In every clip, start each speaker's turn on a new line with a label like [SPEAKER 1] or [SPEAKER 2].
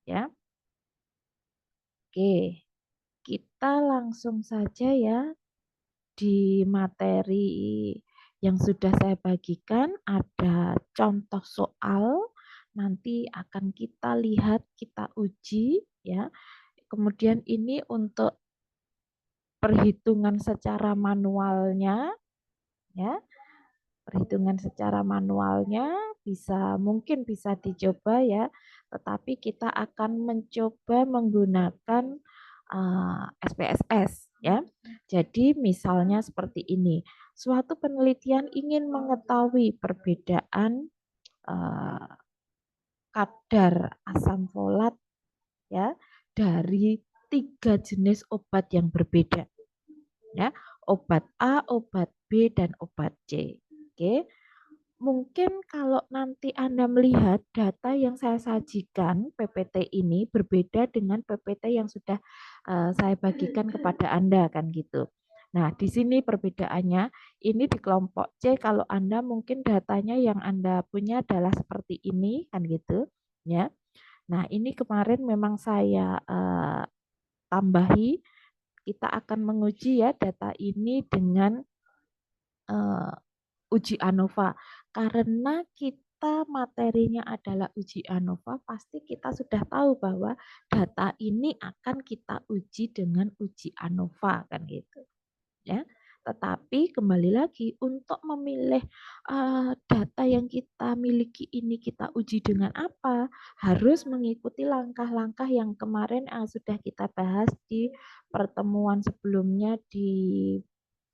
[SPEAKER 1] ya. Oke, kita langsung saja ya di materi yang sudah saya bagikan ada contoh soal, nanti akan kita lihat, kita uji ya. Kemudian ini untuk perhitungan secara manualnya ya. Perhitungan secara manualnya mungkin bisa dicoba ya, tetapi kita akan mencoba menggunakan SPSS ya. Jadi misalnya seperti ini, suatu penelitian ingin mengetahui perbedaan kadar asam folat ya dari 3 jenis obat yang berbeda ya, obat A, obat B, dan obat C. Oke. Mungkin kalau nanti Anda melihat data yang saya sajikan PPT ini berbeda dengan PPT yang sudah saya bagikan kepada Anda kan gitu. Nah, di sini perbedaannya ini di kelompok C kalau Anda mungkin datanya yang Anda punya adalah seperti ini kan gitu ya. Nah, ini kemarin memang saya tambahi, kita akan menguji ya data ini dengan uji ANOVA. Karena kita materinya adalah uji ANOVA, pasti kita sudah tahu bahwa data ini akan kita uji dengan uji ANOVA kan gitu. Ya. Tetapi kembali lagi untuk memilih data yang kita miliki ini kita uji dengan apa, harus mengikuti langkah-langkah yang kemarin sudah kita bahas di pertemuan sebelumnya di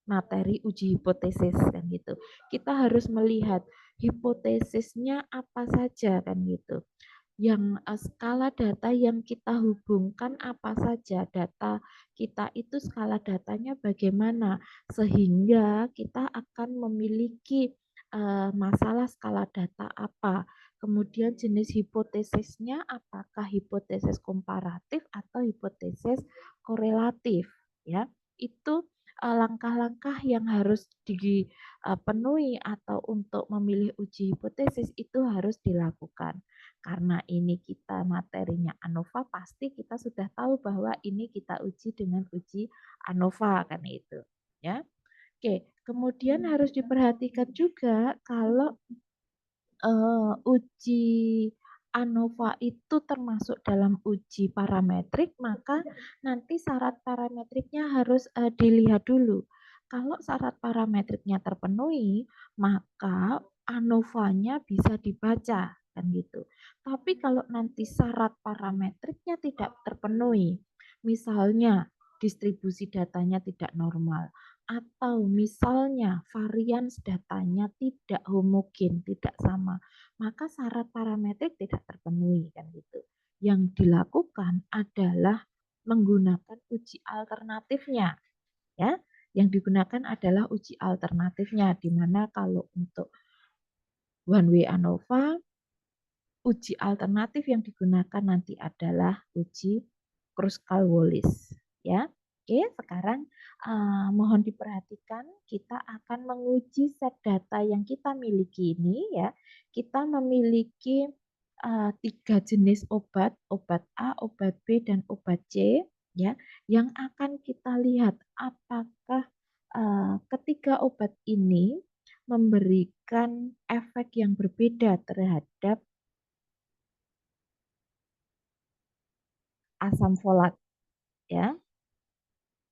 [SPEAKER 1] materi uji hipotesis kan gitu. Kita harus melihat hipotesisnya apa saja kan gitu. Yang skala data yang kita hubungkan apa saja, data kita itu skala datanya bagaimana sehingga kita akan memiliki masalah skala data apa. Kemudian jenis hipotesisnya apakah hipotesis komparatif atau hipotesis korelatif ya. Itu langkah-langkah yang harus dipenuhi atau untuk memilih uji hipotesis itu harus dilakukan. Karena ini kita materinya ANOVA, pasti kita sudah tahu bahwa ini kita uji dengan uji ANOVA kan itu ya. Oke, kemudian harus diperhatikan juga kalau uji ANOVA itu termasuk dalam uji parametrik, maka nanti syarat parametriknya harus dilihat dulu. Kalau syarat parametriknya terpenuhi, maka ANOVA-nya bisa dibaca kan gitu. Tapi kalau nanti syarat parametriknya tidak terpenuhi, misalnya distribusi datanya tidak normal, atau misalnya varian datanya tidak homogen, tidak sama, maka syarat parametrik tidak terpenuhi kan gitu. Yang dilakukan adalah menggunakan uji alternatifnya ya. Yang digunakan adalah uji alternatifnya, di mana kalau untuk one way ANOVA uji alternatif yang digunakan nanti adalah uji Kruskal-Wallis ya. Oke, sekarang mohon diperhatikan kita akan menguji set data yang kita miliki ini ya. Kita memiliki 3 jenis obat, obat A, obat B, dan obat C ya, yang akan kita lihat apakah ketiga obat ini memberikan efek yang berbeda terhadap asam folat ya.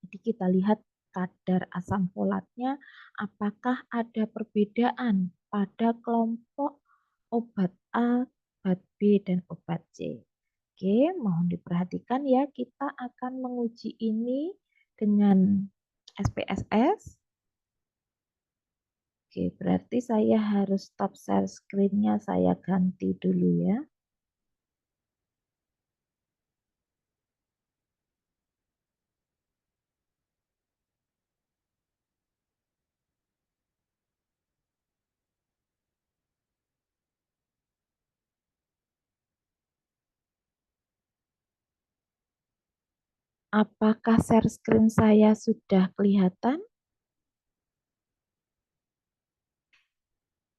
[SPEAKER 1] Jadi kita lihat kadar asam folatnya apakah ada perbedaan pada kelompok obat A, obat B, dan obat C. Oke, mohon diperhatikan ya, kita akan menguji ini dengan SPSS. Oke, berarti saya harus stop share screen-nya, saya ganti dulu ya. Apakah share screen saya sudah kelihatan?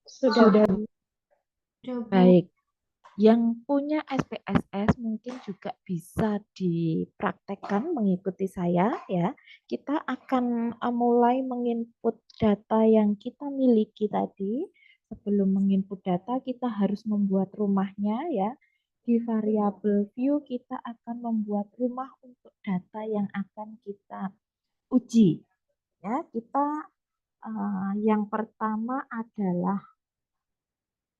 [SPEAKER 2] Sudah.
[SPEAKER 1] Baik. Yang punya SPSS mungkin juga bisa dipraktekkan mengikuti saya ya. Kita akan mulai menginput data yang kita miliki tadi. Sebelum menginput data, kita harus membuat rumahnya ya. Di variabel view kita akan membuat rumah untuk data yang akan kita uji. Ya, kita yang pertama adalah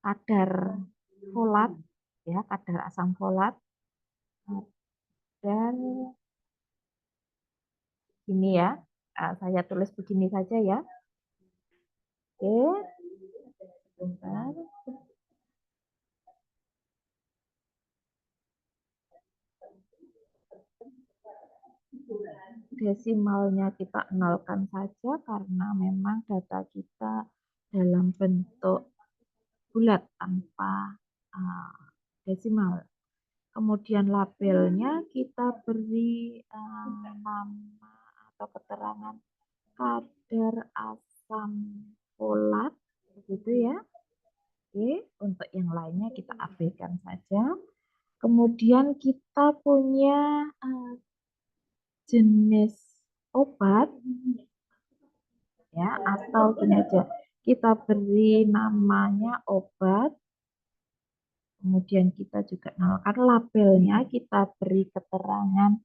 [SPEAKER 1] kadar folat ya, kadar asam folat dan ini ya, saya tulis begini saja ya. Oke, sebentar. Desimalnya kita nolkan saja karena memang data kita dalam bentuk bulat tanpa desimal. Kemudian labelnya kita beri nama atau keterangan kadar asam folat, begitu ya. Oke, untuk yang lainnya kita abaikan saja. Kemudian kita punya jenis obat ya, atau gini aja, kita beri namanya obat. Kemudian kita juga namakan labelnya, kita beri keterangan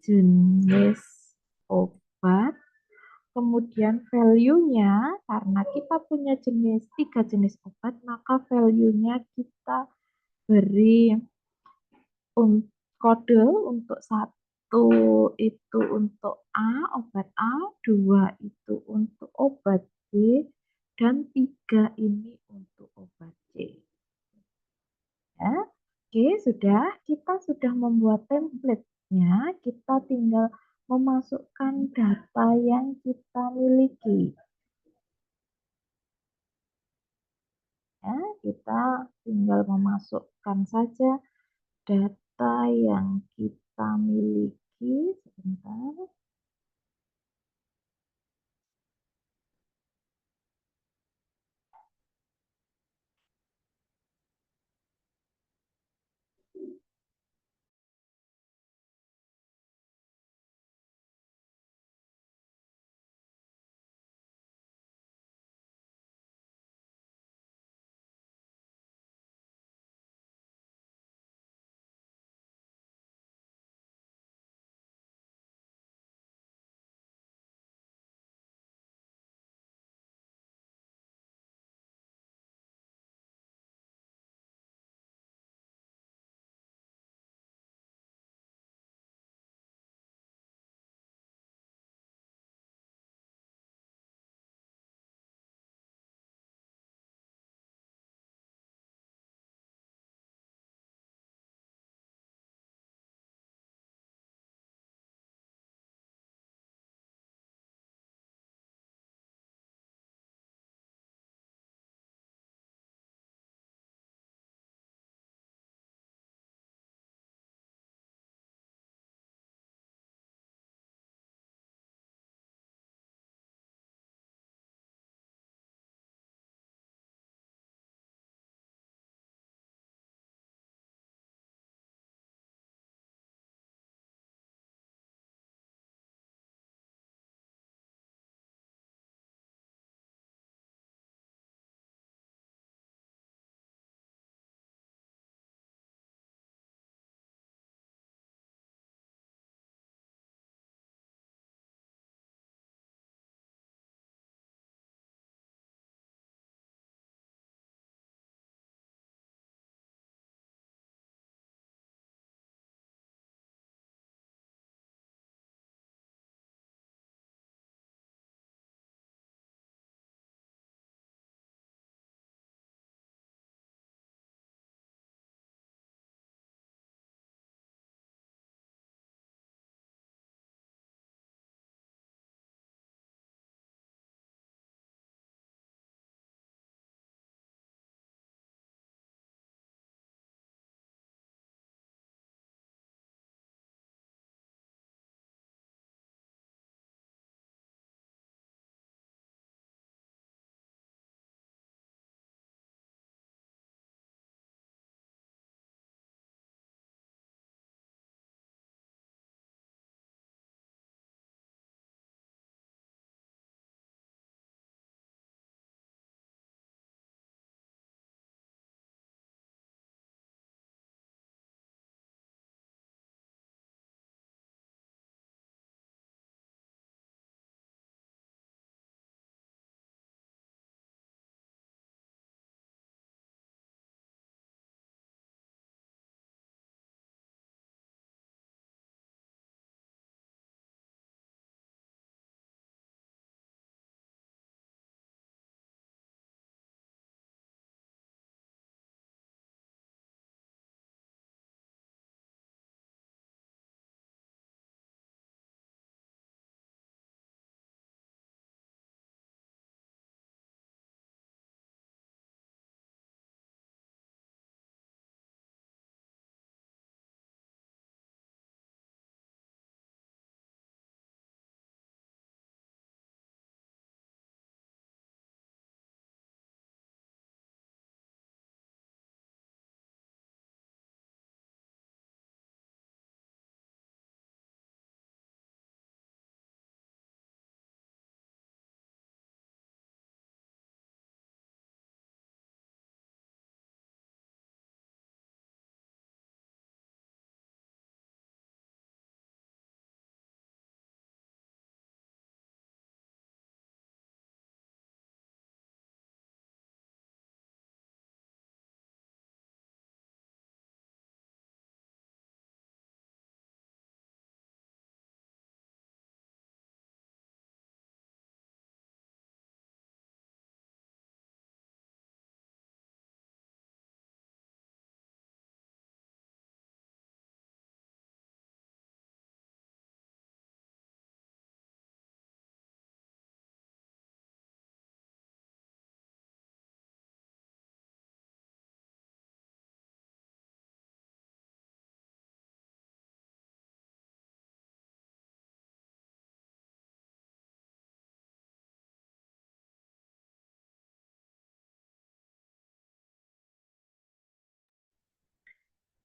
[SPEAKER 1] jenis obat. Kemudian value-nya, karena kita punya tiga jenis obat, maka value-nya kita beri kode untuk satu itu untuk A, obat A, dua itu untuk obat B, dan tiga ini untuk obat C. Ya. Oke, kita sudah membuat template-nya, kita tinggal memasukkan data yang kita miliki. Ya, kita tinggal memasukkan saja data yang kita miliki. Sebentar.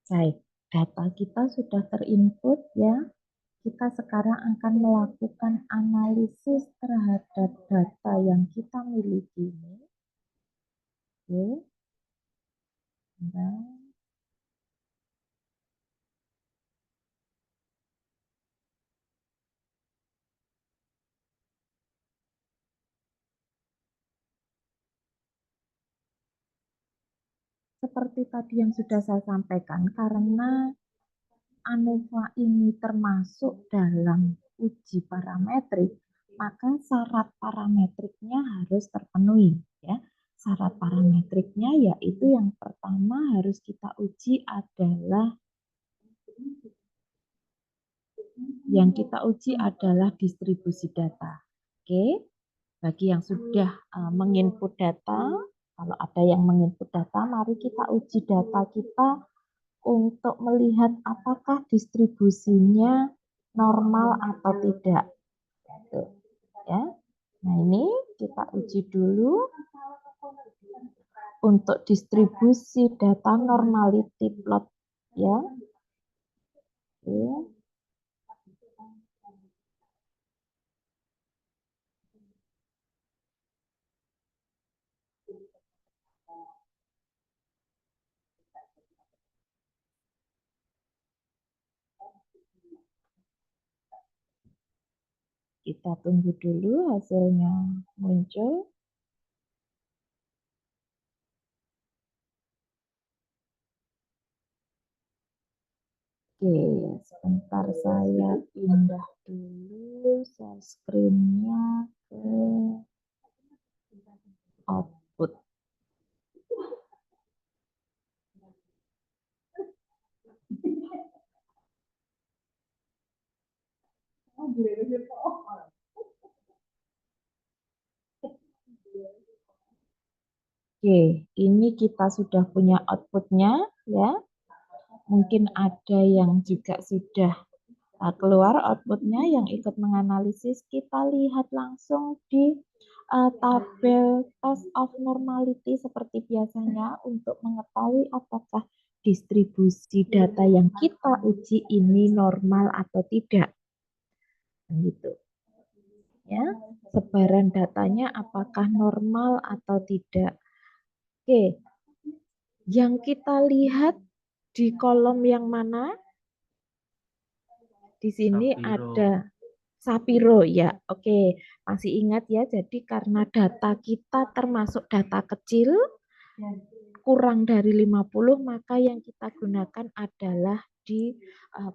[SPEAKER 1] Baik, data kita sudah terinput ya. Kita sekarang akan melakukan analisis terhadap data yang kita miliki ini. Oke. Dan seperti tadi yang sudah saya sampaikan, karena ANOVA ini termasuk dalam uji parametrik, maka syarat parametriknya harus terpenuhi. Ya. Syarat parametriknya yaitu yang pertama harus kita uji adalah distribusi data. Oke, bagi yang sudah menginput data, kalau ada yang menginput data, mari kita uji data kita untuk melihat apakah distribusinya normal atau tidak. Gitu, ya. Nah, ini kita uji dulu untuk distribusi data normality plot, ya. Oke. Kita tunggu dulu hasilnya muncul. Oke, sebentar saya pindah dulu share screen-nya ke output. Oke, ini kita sudah punya outputnya ya. Mungkin ada yang juga sudah keluar outputnya yang ikut menganalisis. Kita lihat langsung di tabel test of normality seperti biasanya untuk mengetahui apakah distribusi data yang kita uji ini normal atau tidak. Gitu. Ya, sebaran datanya apakah normal atau tidak. Oke, yang kita lihat di kolom yang mana? Di sini
[SPEAKER 2] Sapiro.
[SPEAKER 1] ada Sapiro ya. Oke, masih ingat ya. Jadi karena data kita termasuk data kecil kurang dari 50, maka yang kita gunakan adalah di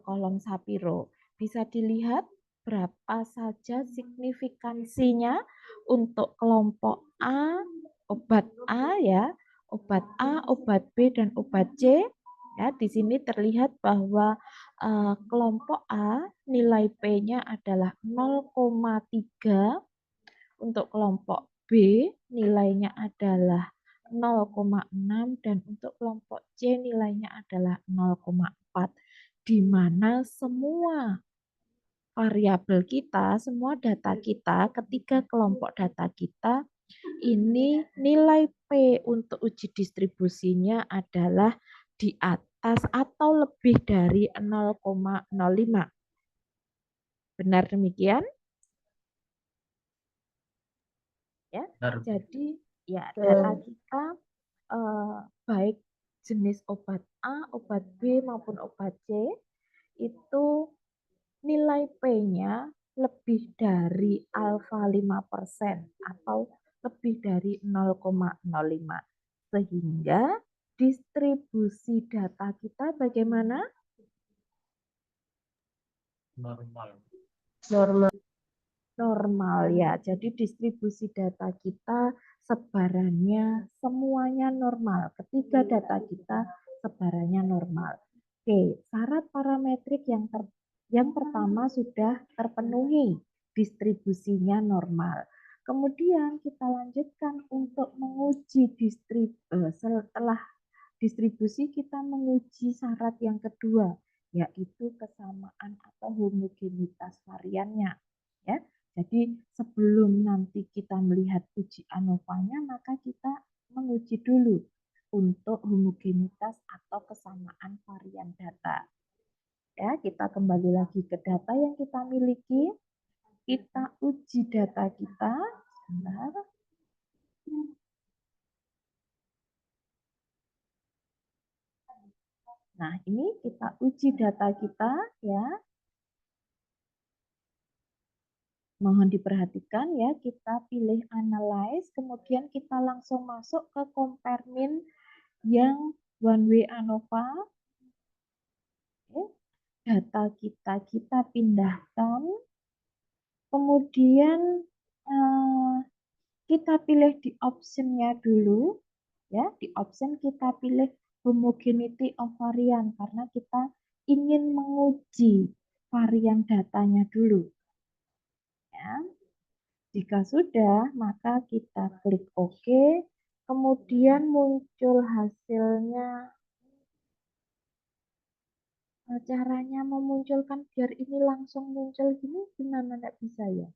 [SPEAKER 1] kolom Sapiro. Bisa dilihat berapa saja signifikansinya untuk kelompok A, obat A ya, obat A, obat B dan obat C. Ya, di sini terlihat bahwa kelompok A nilai P-nya adalah 0,3, untuk kelompok B nilainya adalah 0,6 dan untuk kelompok C nilainya adalah 0,4, di mana semua variabel kita, semua data kita, ketiga kelompok data kita ini nilai P untuk uji distribusinya adalah di atas atau lebih dari 0,05. Benar demikian? Ya. Jadi ya data kita baik jenis obat A, obat B maupun obat C itu nilai P-nya lebih dari alfa 5% atau lebih dari 0,05. Sehingga distribusi data kita bagaimana?
[SPEAKER 2] Normal.
[SPEAKER 1] Normal ya. Jadi distribusi data kita sebarannya semuanya normal. Ketiga data kita sebarannya normal. Oke, syarat parametrik yang pertama sudah terpenuhi, distribusinya normal. Kemudian kita lanjutkan untuk menguji setelah distribusi kita menguji syarat yang kedua, yaitu kesamaan atau homogenitas variannya. Ya, jadi sebelum nanti kita melihat uji ANOVA-nya, maka kita menguji dulu untuk homogenitas atau kesamaan varian data. Ya, kita kembali lagi ke data yang kita miliki. Kita uji data kita. Sebentar. Nah, ini kita uji data kita ya. Mohon diperhatikan ya, kita pilih analyze, kemudian kita langsung masuk ke compare min yang one way ANOVA. Oke. Data kita pindahkan, kemudian kita pilih di optionnya dulu. Ya, di option kita pilih homogeneity of varian karena kita ingin menguji varian datanya dulu. Ya. Jika sudah, maka kita klik OK. Kemudian muncul hasilnya. Caranya memunculkan biar ini langsung muncul gini, gimana nggak bisa ya?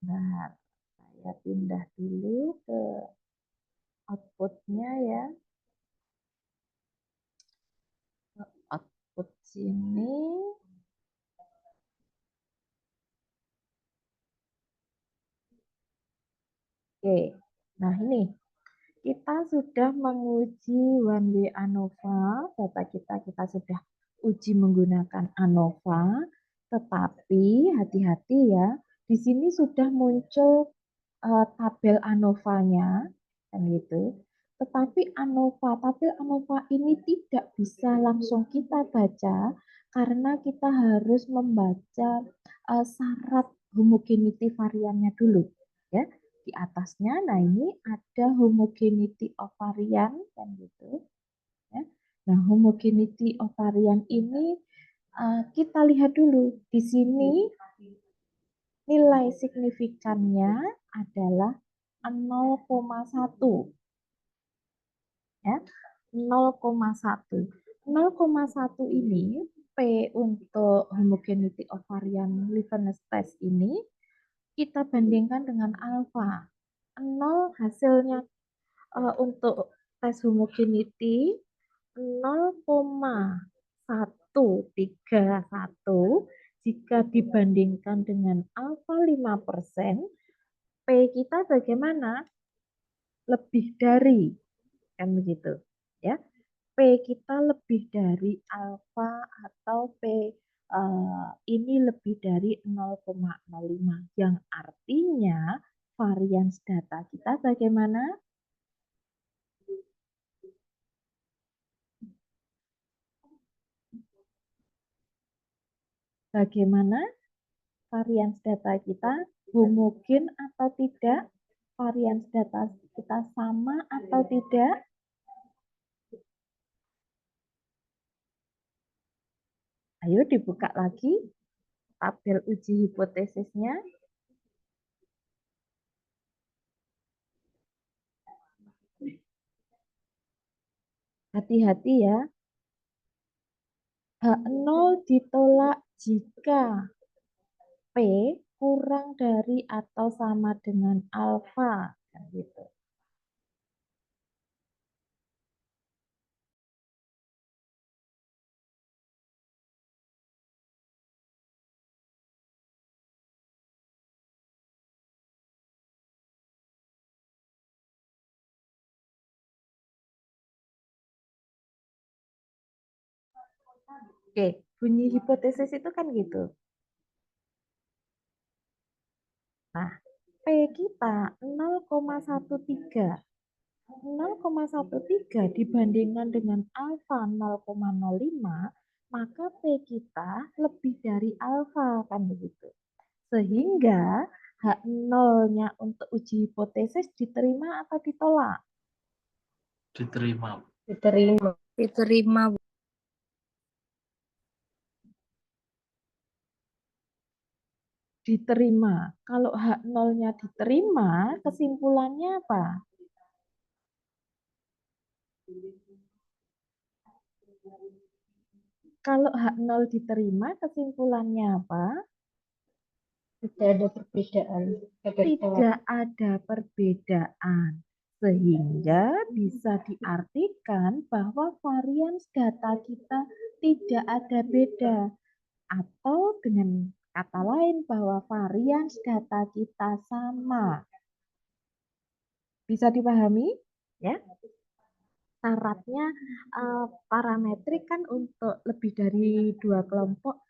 [SPEAKER 1] Nah, saya pindah dulu ke outputnya ya. Output sini. Oke, nah ini kita sudah menguji one way ANOVA, data kita sudah uji menggunakan ANOVA, tetapi hati-hati ya, di sini sudah muncul tabel ANOVA-nya, kan gitu. Tetapi tabel ANOVA ini tidak bisa langsung kita baca karena kita harus membaca syarat homogeneity variannya dulu, ya. Di atasnya, nah ini ada homogeneity of varian, kan gitu. Ya. Nah, homogeneity of varian ini kita lihat dulu. Di sini nilai signifikannya adalah 0,1. Ya, 0,1. 0,1 ini P untuk homogeneity of varian Liveness test ini kita bandingkan dengan alfa. 0 hasilnya untuk tes homogeneity 0,131 jika dibandingkan dengan alfa 5%, P kita bagaimana? Lebih dari, kan begitu. Ya. P kita lebih dari alfa atau P ini lebih dari 0,05 yang artinya varians data kita bagaimana? Bagaimana varians data kita homogen atau tidak? Varians data kita sama atau tidak? Ayo dibuka lagi tabel uji hipotesisnya. Hati-hati ya. H0 ditolak jika P kurang dari atau sama dengan alfa. Gitu. Oke, bunyi hipotesis itu kan gitu. Nah, P kita 0,13. 0,13 dibandingkan dengan alfa 0,05, maka P kita lebih dari alfa, kan begitu. Sehingga H0-nya untuk uji hipotesis diterima atau ditolak?
[SPEAKER 2] Diterima.
[SPEAKER 3] Diterima. Diterima.
[SPEAKER 1] Diterima. Kalau H0-nya diterima, kesimpulannya apa? Kalau H0 diterima, kesimpulannya apa?
[SPEAKER 3] Tidak ada perbedaan.
[SPEAKER 1] Tidak ada perbedaan. Sehingga bisa diartikan bahwa varians data kita tidak ada beda. Atau dengan kata lain bahwa varians data kita sama. Bisa dipahami? Ya. Syaratnya parametrik kan untuk lebih dari 2 kelompok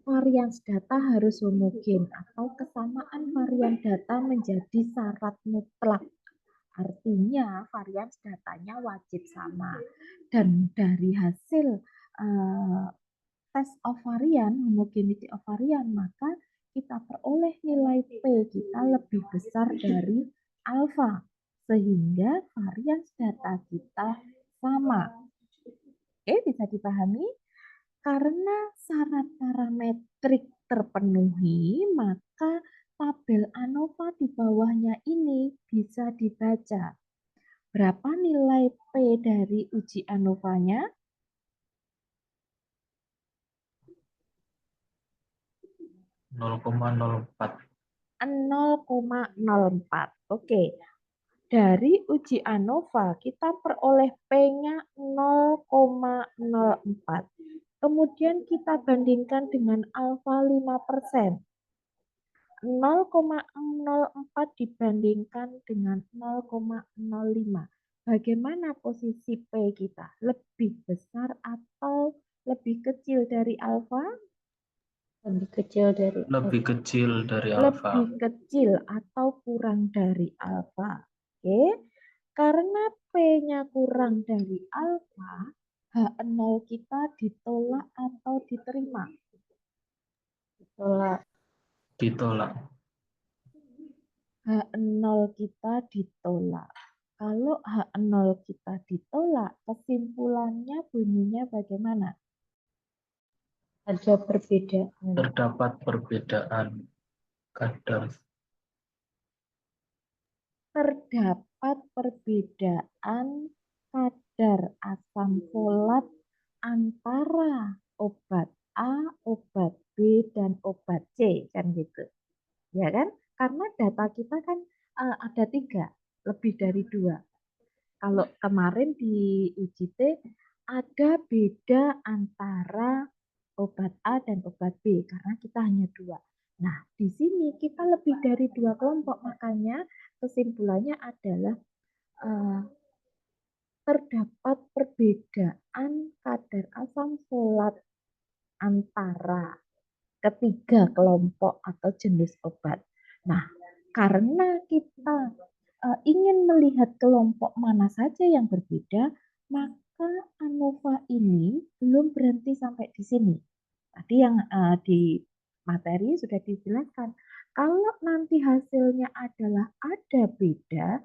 [SPEAKER 1] varians data harus homogen atau kesamaan varian data menjadi syarat mutlak. Artinya varians datanya wajib sama. Dan dari hasil test of varian, homogeneity of varian, maka kita peroleh nilai P kita lebih besar dari alfa. Sehingga varians data kita sama. Oke, bisa dipahami? Karena syarat parametrik terpenuhi, maka tabel ANOVA di bawahnya ini bisa dibaca. Berapa nilai P dari uji ANOVA-nya?
[SPEAKER 2] 0,04.
[SPEAKER 1] 0,04. Oke. Dari uji ANOVA kita peroleh P-nya 0,04. Kemudian kita bandingkan dengan alfa 5%. 0,04 dibandingkan dengan 0,05. Bagaimana posisi P kita? Lebih besar atau lebih kecil dari alfa?
[SPEAKER 3] Lebih kecil dari
[SPEAKER 2] Lebih kecil dari alfa.
[SPEAKER 1] Lebih kecil atau kurang dari alfa. Oke. Karena P-nya kurang dari alfa, H0 kita ditolak atau diterima?
[SPEAKER 3] ditolak.
[SPEAKER 2] Ditolak.
[SPEAKER 1] H0 kita ditolak. Kalau H0 kita ditolak, kesimpulannya bunyinya bagaimana?
[SPEAKER 3] Ada perbedaan.
[SPEAKER 2] Terdapat perbedaan kadar.
[SPEAKER 1] Terdapat perbedaan kadar asam folat antara obat A, obat B, dan obat C, kan gitu. Ya kan? Karena data kita kan ada 3, lebih dari 2. Kalau kemarin di uji T ada beda antara obat A dan obat B karena kita hanya 2. Nah, di sini kita lebih dari 2 kelompok, makanya kesimpulannya adalah terdapat perbedaan kadar asam folat antara ketiga kelompok atau jenis obat. Nah, karena kita ingin melihat kelompok mana saja yang berbeda, maka ANOVA ini belum berhenti sampai di sini. Tadi yang di materi sudah dijelaskan. Kalau nanti hasilnya adalah ada beda,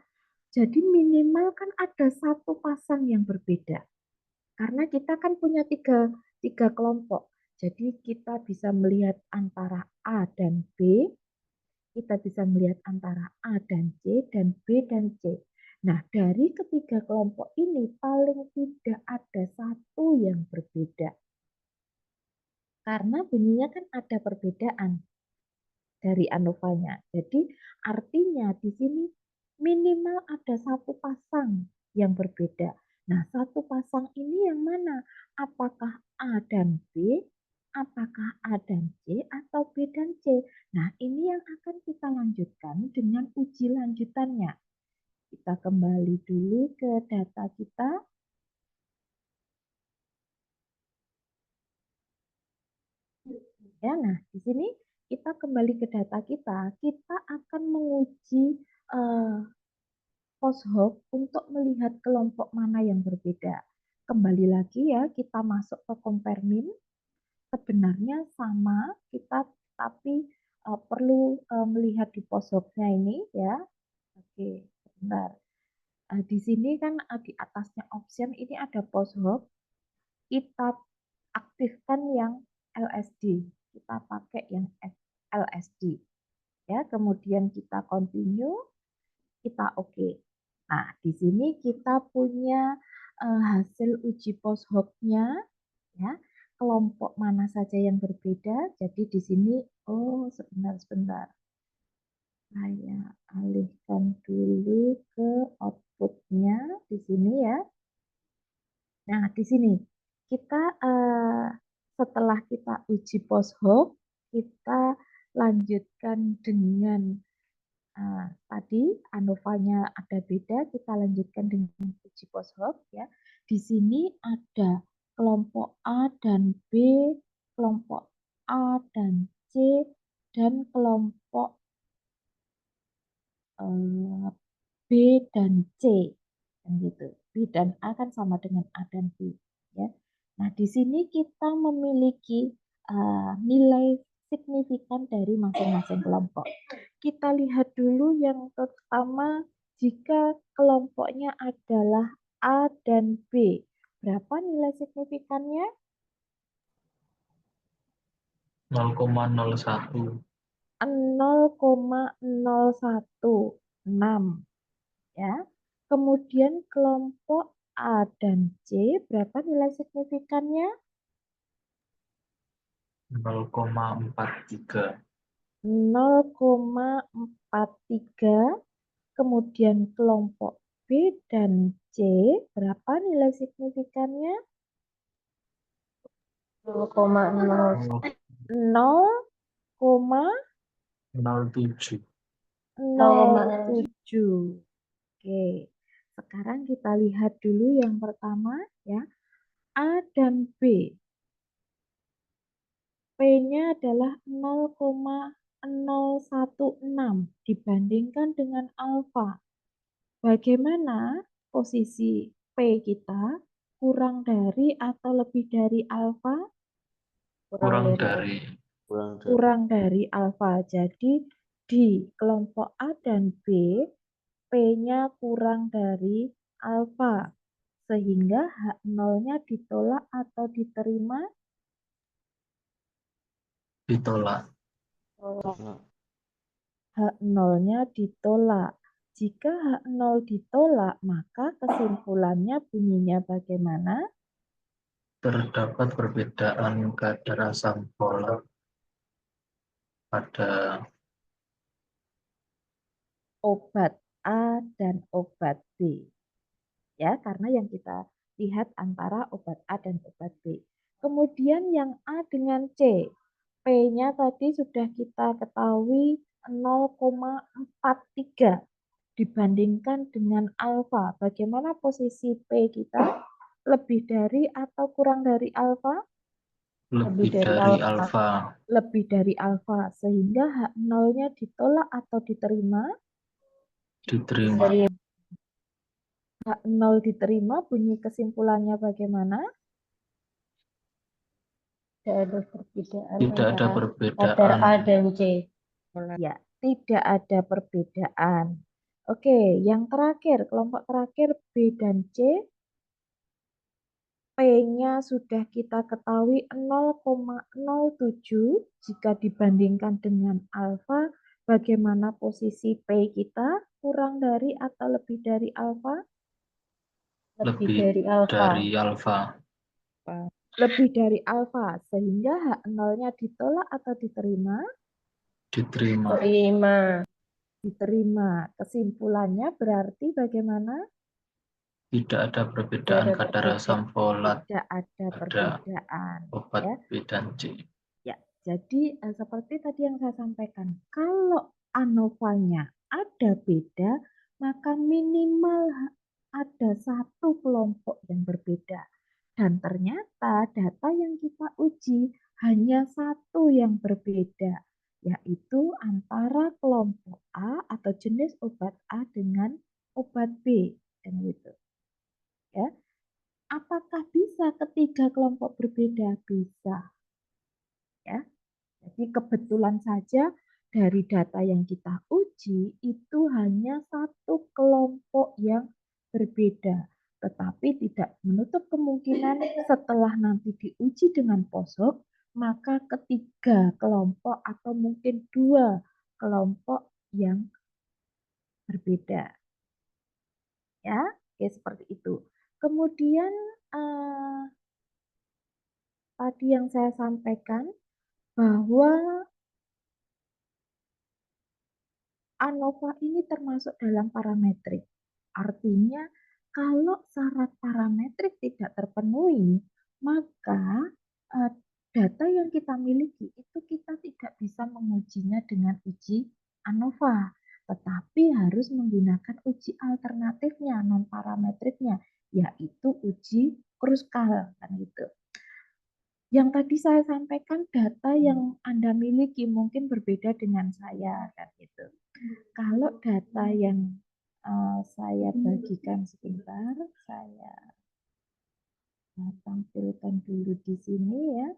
[SPEAKER 1] jadi minimal kan ada satu pasang yang berbeda. Karena kita kan punya tiga kelompok. Jadi kita bisa melihat antara A dan B, kita bisa melihat antara A dan C, dan B dan C. Nah, dari ketiga kelompok ini paling tidak ada satu yang berbeda. Karena bunyinya kan ada perbedaan dari ANOVA-nya. Jadi artinya di sini minimal ada satu pasang yang berbeda. Nah, satu pasang ini yang mana? Apakah A dan B, apakah A dan C, atau B dan C? Nah, ini yang akan kita lanjutkan dengan uji lanjutannya. Kita kembali dulu ke data kita. Ya, nah di sini kita kembali ke data kita. Kita akan menguji post hoc untuk melihat kelompok mana yang berbeda. Kembali lagi ya, kita masuk ke compare min. Sebenarnya sama, kita tapi perlu melihat di post hoc-nya ini ya. Oke, sebentar. Di sini kan di atasnya option ini ada post hoc. Kita aktifkan yang LSD. Kita pakai yang LSD. Ya, kemudian kita continue, kita oke. Nah, di sini kita punya hasil uji post hoc-nya ya. Kelompok mana saja yang berbeda. Jadi di sini sebentar. Saya alihkan dulu ke outputnya di sini ya. Nah, di sini kita setelah kita uji post hoc, kita lanjutkan dengan tadi ANOVA-nya ada beda, kita lanjutkan dengan uji post hoc ya. Di sini ada kelompok A dan B, kelompok A dan C, dan kelompok B dan C, kan gitu. B dan A kan sama dengan A dan B, ya. Nah, di sini kita memiliki nilai signifikan dari masing-masing kelompok. Kita lihat dulu yang pertama, jika kelompoknya adalah A dan B, berapa nilai signifikannya?
[SPEAKER 2] 0,01.
[SPEAKER 1] 0,016 ya. Kemudian kelompok A dan C berapa nilai signifikannya?
[SPEAKER 2] 0,43.
[SPEAKER 1] 0,43. Kemudian kelompok B dan C berapa nilai signifikannya?
[SPEAKER 3] 0,0
[SPEAKER 2] 0,07.
[SPEAKER 1] 0,07. Oke. Sekarang kita lihat dulu yang pertama ya. A dan B. P-nya adalah 0,016 dibandingkan dengan alfa. Bagaimana posisi P kita? Kurang dari atau lebih dari alfa?
[SPEAKER 2] Kurang dari.
[SPEAKER 1] Kurang dari alfa. Jadi di kelompok A dan B, P-nya kurang dari alfa. Sehingga H0-nya ditolak atau diterima?
[SPEAKER 2] Ditolak.
[SPEAKER 1] H0-nya ditolak. Jika H0 ditolak, maka kesimpulannya bunyinya bagaimana?
[SPEAKER 2] Terdapat perbedaan kadar asam folat pada
[SPEAKER 1] Obat A dan obat B. Ya, karena yang kita lihat antara obat A dan obat B. Kemudian yang A dengan C. P-nya tadi sudah kita ketahui 0,43 dibandingkan dengan alfa. Bagaimana posisi P kita? Lebih dari atau kurang dari alfa?
[SPEAKER 2] lebih dari alfa.
[SPEAKER 1] Lebih dari alfa. Sehingga H0-nya ditolak atau diterima?
[SPEAKER 2] Diterima.
[SPEAKER 1] H0 diterima, bunyi kesimpulannya bagaimana?
[SPEAKER 3] Tidak ada perbedaan
[SPEAKER 2] Tidak ada
[SPEAKER 3] antara
[SPEAKER 2] perbedaan.
[SPEAKER 3] kadar A dan C.
[SPEAKER 1] Ya, tidak ada perbedaan. Oke, yang terakhir, kelompok terakhir B dan C, P-nya sudah kita ketahui 0,07 jika dibandingkan dengan alfa. Bagaimana posisi P kita? Kurang dari atau lebih dari alfa?
[SPEAKER 3] Lebih dari alfa.
[SPEAKER 1] Lebih dari alfa, sehingga H0-nya ditolak atau diterima?
[SPEAKER 2] Diterima.
[SPEAKER 1] Diterima. Kesimpulannya berarti bagaimana?
[SPEAKER 2] Tidak ada perbedaan kadar asam folat
[SPEAKER 1] Tidak ada
[SPEAKER 2] pada
[SPEAKER 1] perbedaan.
[SPEAKER 2] obat
[SPEAKER 1] Ya.
[SPEAKER 2] B dan C.
[SPEAKER 1] Ya, jadi seperti tadi yang saya sampaikan, kalau ANOVA-nya ada beda, maka minimal ada satu kelompok yang berbeda. Dan ternyata data yang kita uji hanya satu yang berbeda, yaitu antara kelompok A atau jenis obat A dengan obat B. Dan gitu. Ya. Apakah bisa ketiga kelompok berbeda? Bisa. Ya. Jadi kebetulan saja dari data yang kita uji itu hanya satu kelompok yang berbeda. Tetapi tidak menutup kemungkinan setelah nanti diuji dengan posok, maka ketiga kelompok atau mungkin dua kelompok yang berbeda. Ya, oke, seperti itu. Kemudian tadi yang saya sampaikan bahwa ANOVA ini termasuk dalam parametrik. Artinya kalau syarat parametrik tidak terpenuhi, maka data yang kita miliki itu kita tidak bisa mengujinya dengan uji ANOVA, tetapi harus menggunakan uji alternatifnya, non parametriknya, yaitu uji Kruskal kan gitu. Yang tadi saya sampaikan data yang Anda miliki mungkin berbeda dengan saya kan gitu. Kalau data yang saya bagikan sebentar, saya tampilkan dulu di sini ya.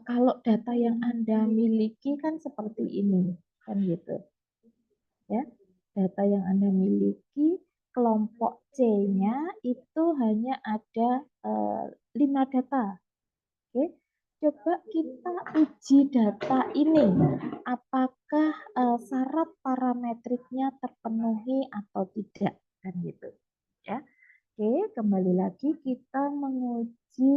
[SPEAKER 1] Kalau data yang Anda miliki kan seperti ini, kan gitu. Ya, data yang Anda miliki kelompok C-nya itu hanya ada 5 data. Oke, coba kita uji data ini, apakah syarat parametriknya terpenuhi atau tidak, kan gitu. Ya, oke, kembali lagi kita menguji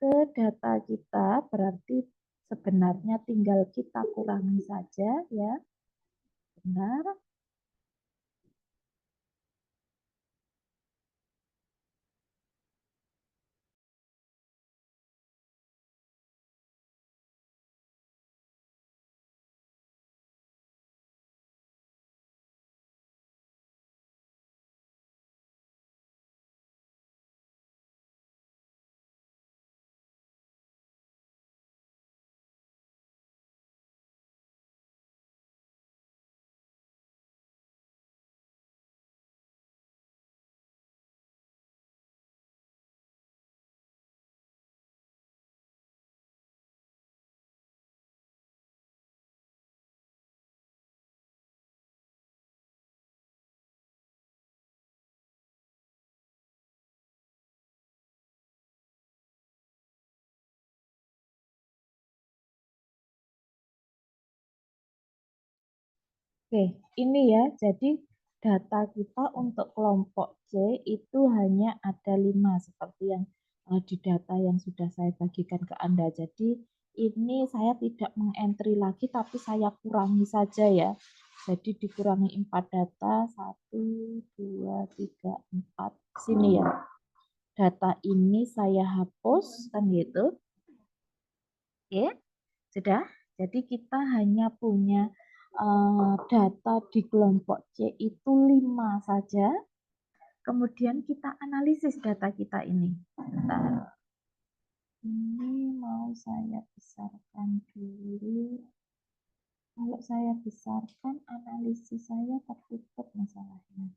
[SPEAKER 1] ke data kita, berarti sebenarnya tinggal kita kurangi saja ya. Benar. Oke, ini ya, jadi data kita untuk kelompok C itu hanya ada 5 seperti yang di data yang sudah saya bagikan ke Anda. Jadi ini saya tidak mengentry lagi tapi saya kurangi saja ya. Jadi dikurangi 4 data, 1, 2, 3, 4. Sini ya. Data ini saya hapus kan gitu. Oke, sudah. Jadi kita hanya punya data di kelompok C itu 5 saja. Kemudian kita analisis data kita ini. Bentar. Ini mau saya besarkan dulu. Kalau saya besarkan, analisis saya tertutup masalahnya.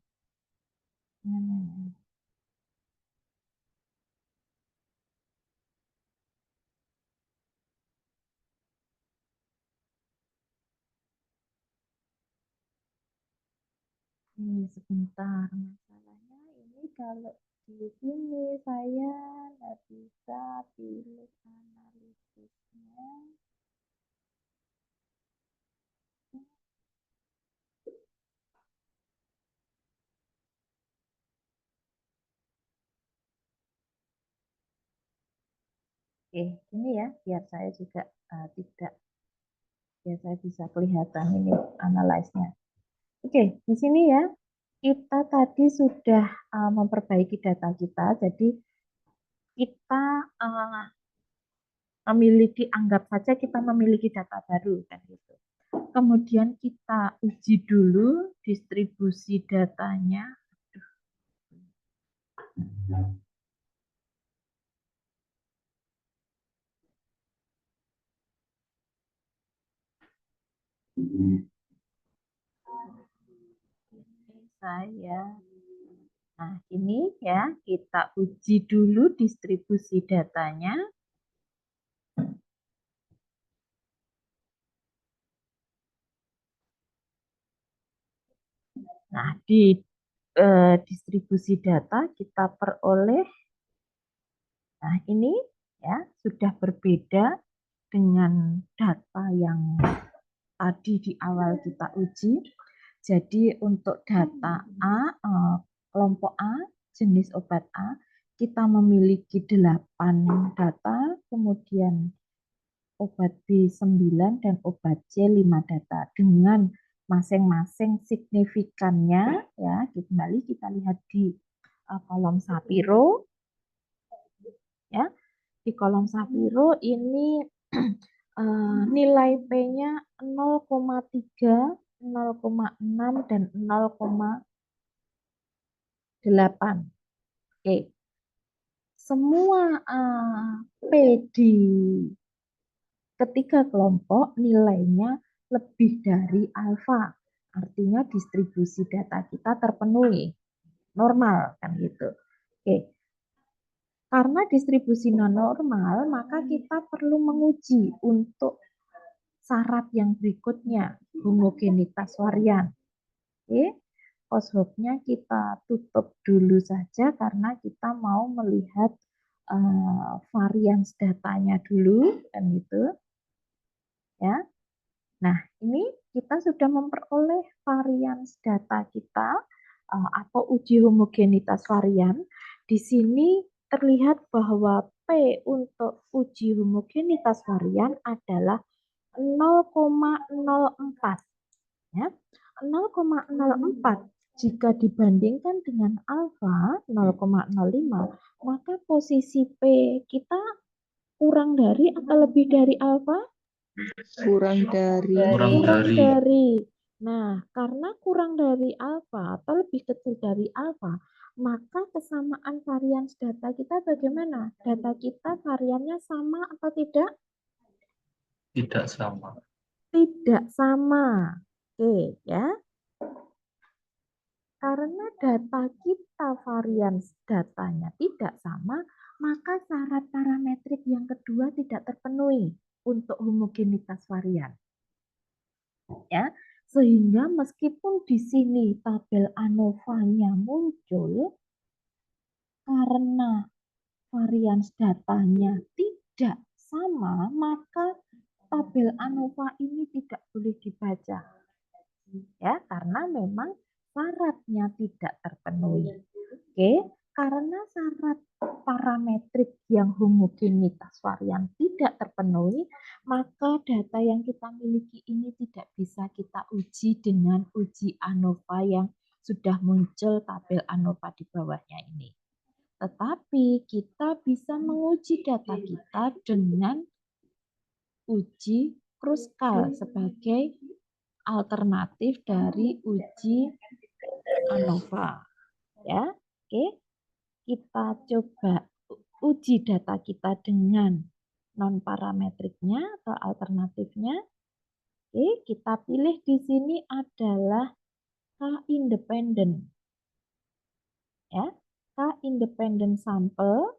[SPEAKER 1] Ini sebentar, masalahnya ini kalau di sini saya nggak bisa pilih analisisnya. Oke, ini ya, biar saya juga tidak, biar saya bisa kelihatan ini analyze-nya. Oke, di sini ya, kita tadi sudah memperbaiki data kita, jadi kita memiliki, anggap saja kita memiliki data baru kan gitu. Kemudian kita uji dulu distribusi datanya. Saya, nah ini ya, kita uji dulu distribusi datanya. Nah, di distribusi data kita peroleh, nah ini ya sudah berbeda dengan data yang tadi di awal kita uji. Jadi untuk data A, kelompok A, jenis obat A, kita memiliki 8 data, kemudian obat B9 dan obat C5 data dengan masing-masing signifikannya ya. Kembali kita lihat di kolom Sapiro ya. Di kolom Sapiro ini nilai P-nya 0,3, 0,6 dan 0,8. Oke. Semua P di ketiga kelompok nilainya lebih dari alfa. Artinya distribusi data kita terpenuhi. Normal kan gitu. Oke. Karena distribusi non normal, maka kita perlu menguji untuk syarat yang berikutnya, homogenitas varian. Oke. Post-hoc-nya kita tutup dulu saja karena kita mau melihat varians datanya dulu kan gitu. Ya. Nah, ini kita sudah memperoleh varians data kita atau uji homogenitas varian. Di sini terlihat bahwa P untuk uji homogenitas varian adalah 0,04 ya. 0,04 jika dibandingkan dengan alfa 0,05 maka posisi P kita kurang dari atau lebih dari alfa?
[SPEAKER 4] Kurang dari.
[SPEAKER 1] Nah, karena kurang dari alfa atau lebih kecil dari alfa, maka kesamaan varians data kita bagaimana? Data kita variannya sama atau tidak?
[SPEAKER 2] Tidak sama.
[SPEAKER 1] Tidak sama. Oke, ya. Karena data kita varians datanya tidak sama, maka syarat parametrik yang kedua tidak terpenuhi untuk homogenitas varian. Ya, sehingga meskipun di sini tabel ANOVA-nya muncul karena varians datanya tidak sama, maka tabel ANOVA ini tidak boleh dibaca. Ya, karena memang syaratnya tidak terpenuhi. Oke, karena syarat parametrik yang homogenitas varian tidak terpenuhi, maka data yang kita miliki ini tidak bisa kita uji dengan uji ANOVA yang sudah muncul tabel ANOVA di bawahnya ini. Tetapi kita bisa menguji data kita dengan uji Kruskal sebagai alternatif dari uji ANOVA. Ya, oke. Kita coba uji data kita dengan non parametriknya atau alternatifnya. Oke, kita pilih di sini adalah K independen. Ya, K independen sampel.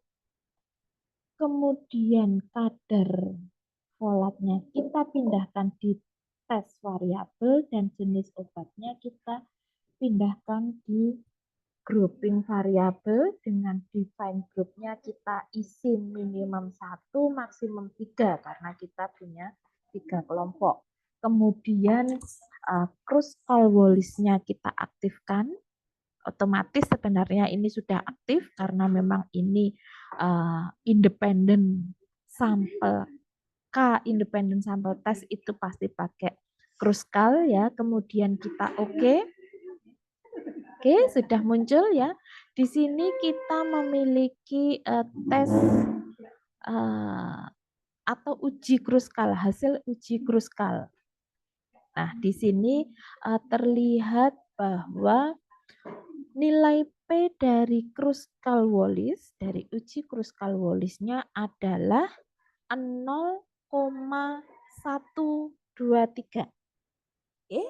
[SPEAKER 1] Kemudian kadar folatnya kita pindahkan di tes variabel dan jenis obatnya kita pindahkan di grouping variabel dengan define groupnya kita isi minimum 1 maksimum 3 karena kita punya 3 kelompok. Kemudian Kruskal-Wallisnya kita aktifkan. Otomatis sebenarnya ini sudah aktif karena memang ini independen sampel. K independen sampel test itu pasti pakai Kruskal ya. Kemudian kita oke. Oke, sudah muncul ya. Di sini kita memiliki tes atau uji Kruskal, hasil uji Kruskal. Nah, di sini terlihat bahwa nilai P dari Kruskal-Wallis, dari uji Kruskal-Wallisnya adalah 0,123. Oke.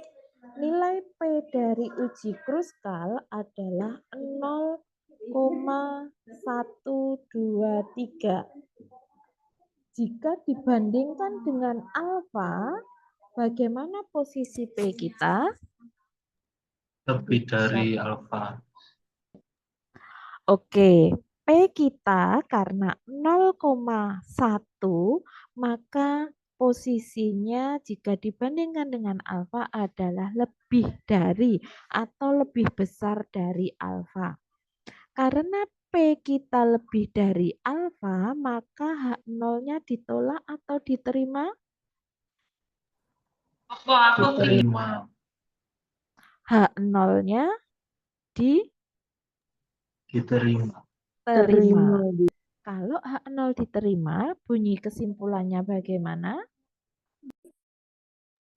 [SPEAKER 1] Nilai P dari uji Kruskal adalah 0,123. Jika dibandingkan dengan alfa, bagaimana posisi P kita?
[SPEAKER 2] Lebih dari alfa.
[SPEAKER 1] Oke, P kita karena 0,1, maka posisinya jika dibandingkan dengan alfa adalah lebih dari atau lebih besar dari alfa. Karena P P kita lebih dari alfa, maka H0-nya ditolak atau diterima?
[SPEAKER 2] Diterima.
[SPEAKER 1] H0-nya
[SPEAKER 2] Diterima.
[SPEAKER 1] diterima. Kalau H0 diterima, bunyi kesimpulannya bagaimana?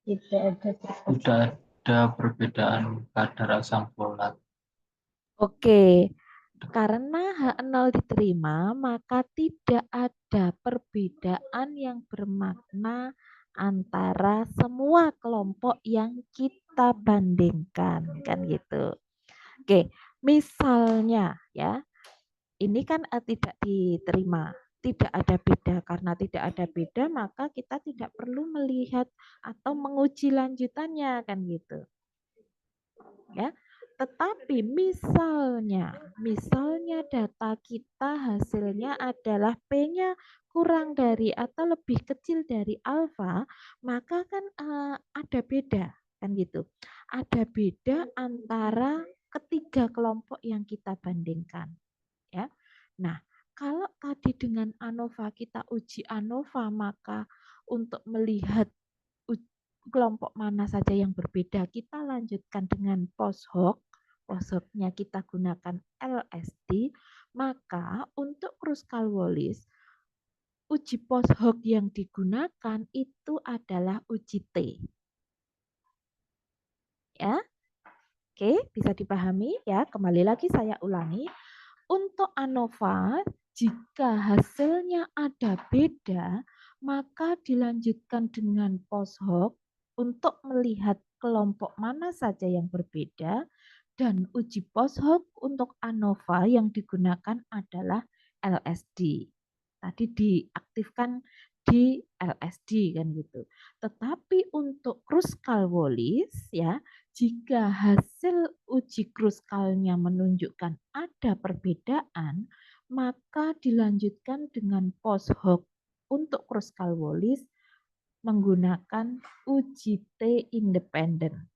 [SPEAKER 2] Tidak ada perbedaan kadar asam folat.
[SPEAKER 1] Oke, karena H0 diterima, maka tidak ada perbedaan yang bermakna antara semua kelompok yang kita bandingkan, kan gitu. Oke, misalnya ya, ini kan tidak diterima, tidak ada beda. Karena tidak ada beda, maka kita tidak perlu melihat atau menguji lanjutannya, kan gitu. Ya, tetapi misalnya data kita hasilnya adalah P-nya kurang dari atau lebih kecil dari alfa, maka kan ada beda, kan gitu. Ada beda antara ketiga kelompok yang kita bandingkan, ya. Nah, kalau tadi dengan ANOVA kita uji ANOVA, maka untuk melihat kelompok mana saja yang berbeda, kita lanjutkan dengan post hoc. Post hoc-nya kita gunakan LSD, maka untuk Kruskal-Wallis, uji post hoc yang digunakan itu adalah uji T. Ya, oke, bisa dipahami ya. Kembali lagi saya ulangi, untuk ANOVA, jika hasilnya ada beda, maka dilanjutkan dengan post hoc untuk melihat kelompok mana saja yang berbeda, dan uji post hoc untuk ANOVA yang digunakan adalah LSD. Tadi diaktifkan di LSD kan gitu. Tetapi untuk Kruskal-Wallis ya, jika hasil uji kruskalnya menunjukkan ada perbedaan, maka dilanjutkan dengan post hoc untuk Kruskal-Wallis menggunakan uji T independen.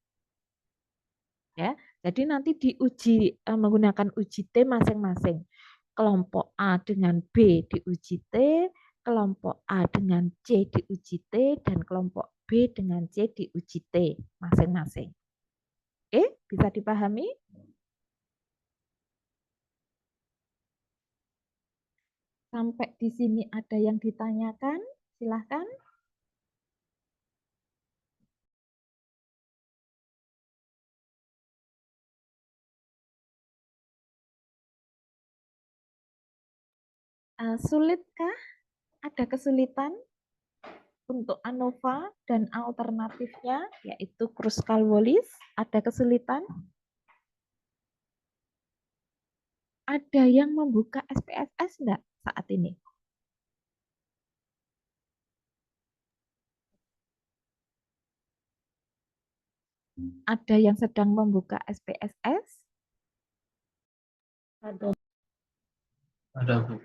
[SPEAKER 1] Ya, jadi nanti diuji menggunakan uji T masing-masing. Kelompok A dengan B diuji T, kelompok A dengan C diuji T, dan kelompok B dengan C diuji T masing-masing. Oke, bisa dipahami? Sampai di sini ada yang ditanyakan? Silahkan. Sulitkah? Ada kesulitan untuk ANOVA dan alternatifnya, yaitu Kruskal-Wallis? Ada kesulitan? Ada yang membuka SPSS enggak saat ini? Ada yang sedang membuka SPSS?
[SPEAKER 2] Ada, Bu.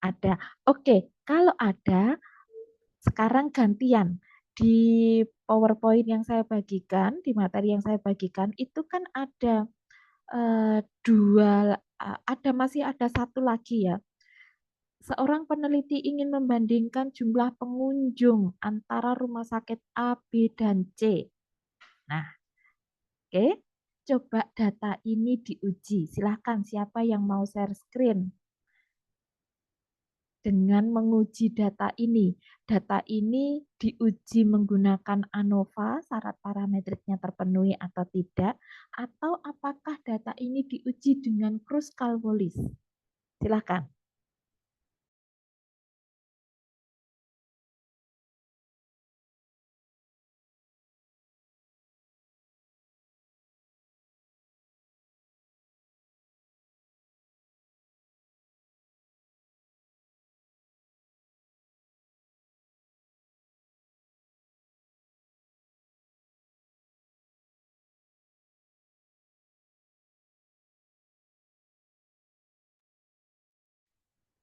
[SPEAKER 1] Ada. Oke, kalau ada, sekarang gantian. Di PowerPoint yang saya bagikan, di materi yang saya bagikan, itu kan ada masih ada satu lagi ya. Seorang peneliti ingin membandingkan jumlah pengunjung antara rumah sakit A, B, dan C. Nah, oke, coba data ini diuji. Silahkan siapa yang mau share screen. Dengan menguji data ini. Data ini diuji menggunakan ANOVA, syarat parametriknya terpenuhi atau tidak, atau apakah data ini diuji dengan Kruskal-Wallis. Silakan.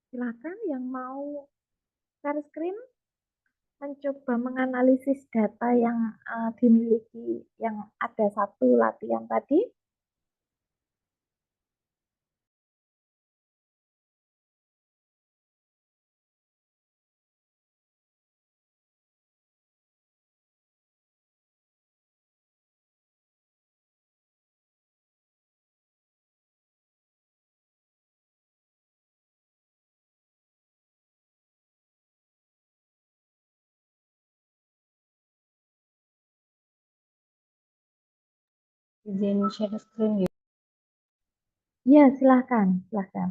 [SPEAKER 1] Silakan yang mau share screen, mencoba menganalisis data yang dimiliki, yang ada satu latihan tadi.
[SPEAKER 3] Izin share screen ya.
[SPEAKER 1] Ya, silahkan, silahkan.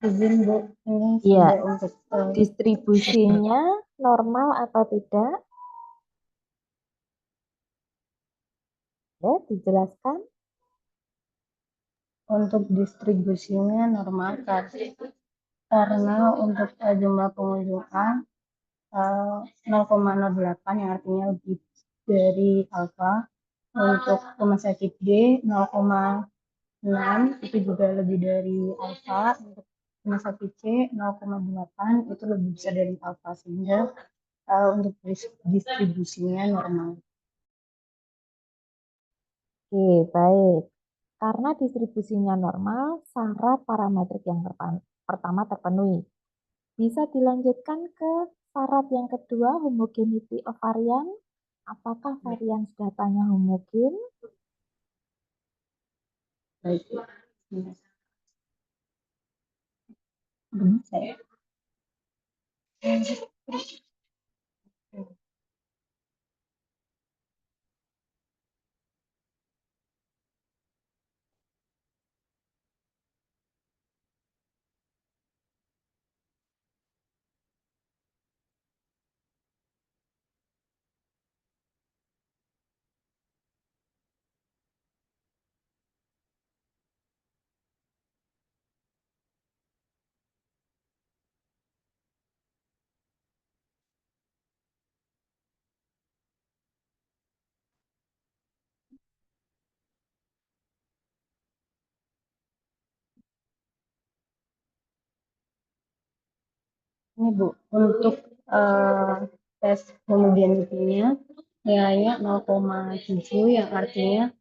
[SPEAKER 3] Izin Bu, ini
[SPEAKER 1] Iya.
[SPEAKER 3] sudah untuk
[SPEAKER 1] Distribusinya normal atau tidak? Oke, dijelaskan.
[SPEAKER 3] Untuk distribusinya normal karena untuk jumlah pengunjung A 0,08 yang artinya lebih dari alfa. Untuk rumah sakit D 0,6 itu juga lebih dari alfa. Untuk rumah sakit C 0,8 itu lebih besar dari alfa, sehingga untuk distribusinya normal.
[SPEAKER 1] Oke, baik. Karena distribusinya normal, syarat parametrik yang pertama terpenuhi. Bisa dilanjutkan ke syarat yang kedua, homogeneity of varian. Apakah varian datanya homogen?
[SPEAKER 3] Baik. Bisa ya? Ini Bu, untuk tes homogenitinya nilainya 0,7 yang artinya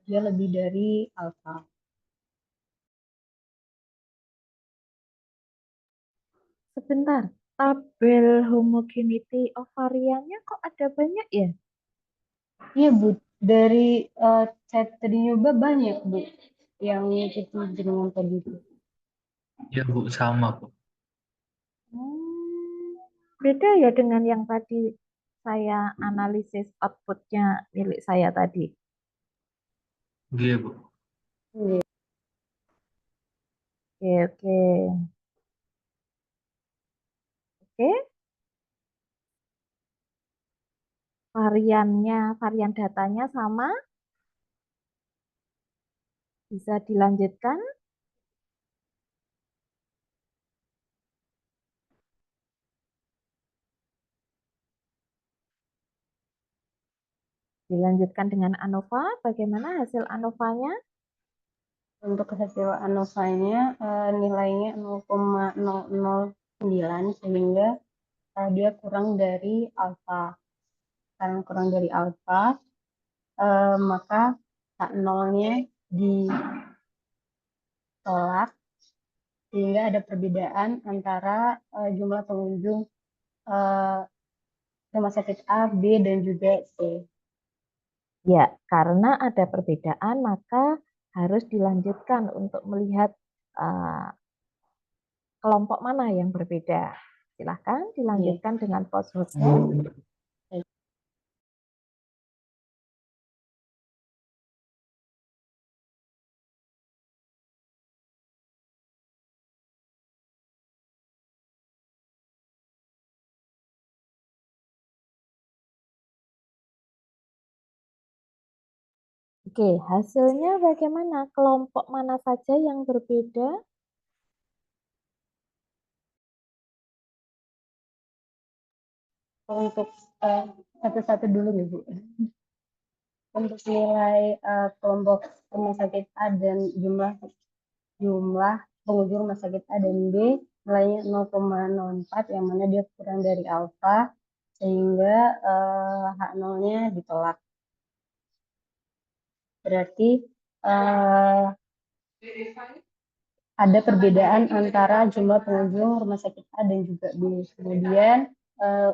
[SPEAKER 3] dia lebih dari alfa.
[SPEAKER 1] Sebentar, tabel homogeneity of variannya kok ada banyak ya?
[SPEAKER 3] Iya Bu, dari saya tadi nyoba banyak Bu yang itu jenengan tadi itu.
[SPEAKER 2] Ya Bu, sama Bu.
[SPEAKER 1] Beda ya dengan yang tadi saya analisis outputnya milik saya tadi.
[SPEAKER 2] Iya Bu.
[SPEAKER 3] Iya.
[SPEAKER 1] Oke, oke. Oke, varian datanya sama. Bisa dilanjutkan. Dilanjutkan dengan ANOVA. Bagaimana hasil ANOVA-nya?
[SPEAKER 3] Untuk hasil ANOVA-nya nilainya 0,009 sehingga dia kurang dari alfa. Karena kurang dari alfa, maka K0-nya ditolak sehingga ada perbedaan antara jumlah pengunjung rumah sakit A, B, dan juga C.
[SPEAKER 1] Ya, karena ada perbedaan, maka harus dilanjutkan untuk melihat kelompok mana yang berbeda. Silahkan dilanjutkan dengan postmortem. Oke, hasilnya bagaimana? Kelompok mana saja yang berbeda?
[SPEAKER 3] Untuk satu-satu dulu nih Bu. Untuk nilai kelompok rumah sakit A dan jumlah pengunjung rumah sakit A dan B nilainya 0,04 yang mana dia kurang dari alfa sehingga H0-nya ditolak. Berarti ada perbedaan antara jumlah pengunjung rumah sakit A dan juga B. Kemudian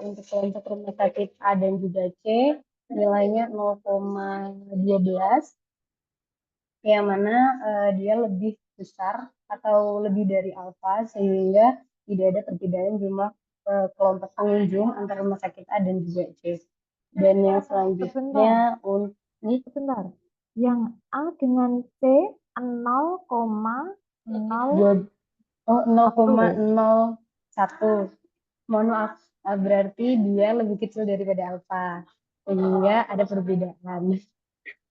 [SPEAKER 3] untuk kelompok rumah sakit A dan juga C nilainya 0,12 yang mana dia lebih besar atau lebih dari alfa sehingga tidak ada perbedaan jumlah kelompok pengunjung antara rumah sakit A dan juga C. Dan yang selanjutnya ini
[SPEAKER 1] Sebentar. Yang A dengan C 0,0
[SPEAKER 3] 0,01. Mohon maaf, berarti dia lebih kecil daripada alfa sehingga ada perbedaan.